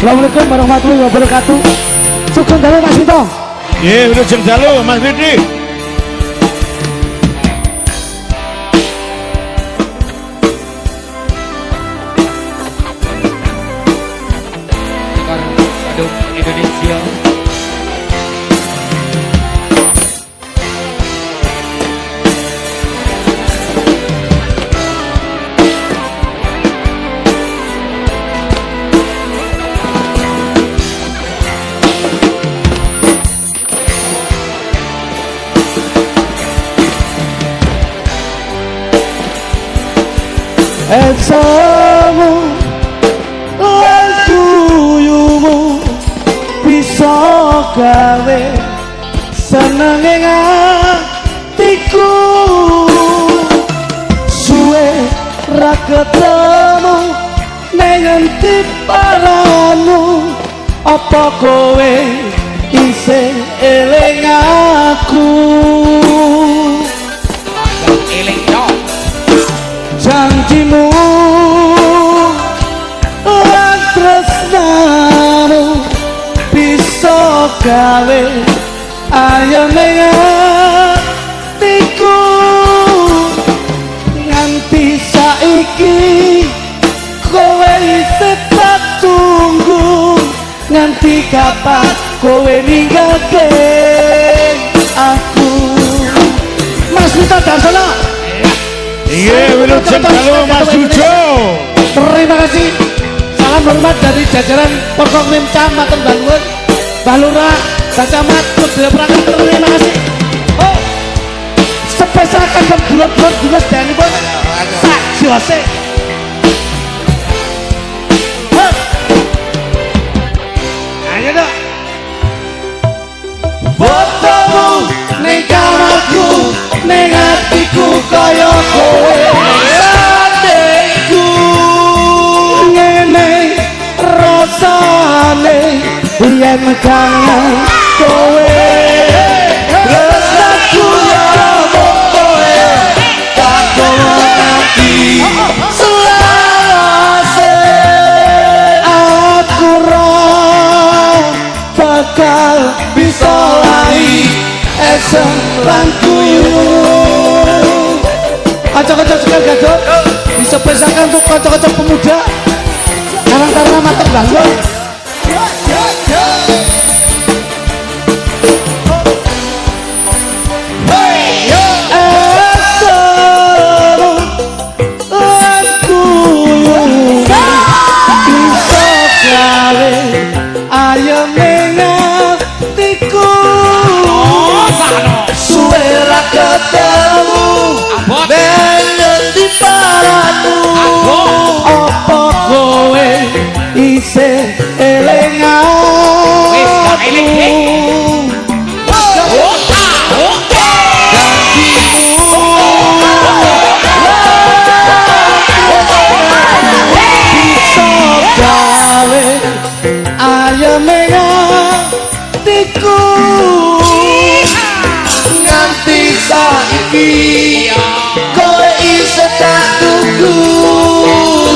Assalamualaikum warahmatullahi wabarakatuh. Sugeng dalu Mas Vito. Nggih, sugeng dalu Mas Didi. Aduk Indonesia. Esamu lan tuyumu bisa gawe senenge atiku suwe ra ketemu ning endi paramu apa kowe isih eling aku Eling dong. janjimu lan tresnamu bisa gawe ayo ning atiku nganti saiki kowe isih tak tunggu nganti kapan kowe ninggalke aku Mas Vito Darsono. Iya, wilujeng dalu Mas Dujo. Terima kasih. Salam hormat dari jajaran Porkonim Camatan Bangun, Mbah Lurah, Mbah Camat, Kudel Prakan. Terima kasih. Oh, spesial kagem dulur-dulur dumes danipun sak jose. Ayo dong. Fotomu ning kamarku, ning atiku kaya kowe. Sadeku ngene rasane yen kangen kowe. Rasaku ya kowe tak ngerti selawase aku bakal bisa lali esem lan kuyung. Kocok-kocok sekali gadot disepesangkan untuk kocok-kocok pemuda Karang Taruna Matek Bangun. Ayo mengatiku suwe ra ketemu ben di paramu apa kowe isih eling aku Wis gak eling ayo mengatiku nganti saiki kowe isih tak tunggu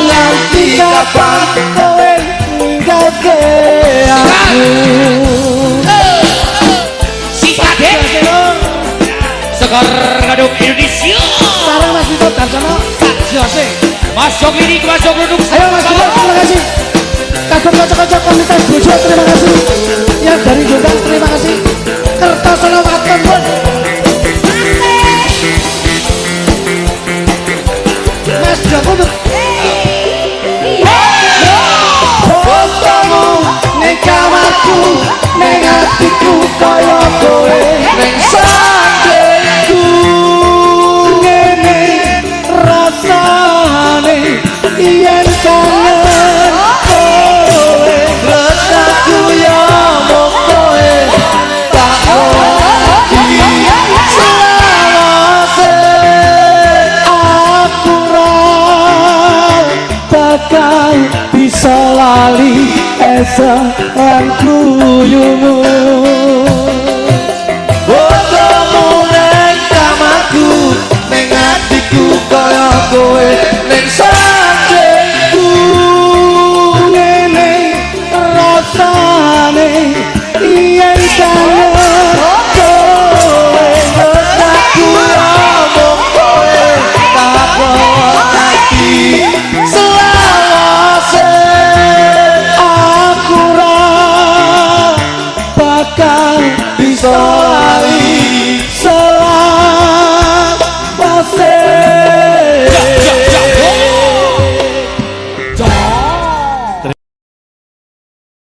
nganti kapan kowe ninggalke aku si Kadek Sekar Ngaduk Indonesia. sekarang Mas Vito Darsono sak jose. Masuk lirik, masuk produksi. Ayo Mas Vito, terima kasih. Kagum kocok-kocok komunitas Bojo, terima kasih. Yang dari Jombang, terima kasih. Kertosono Waton pun. Mas Joko untuk fotomu ning kamarku, ning atiku kaya kowe ning sadeku ngene rasane yen kangen kowe resaku ya mok kowe tak ngerti selawase aku ra bakal bisa lali esaku yungmu.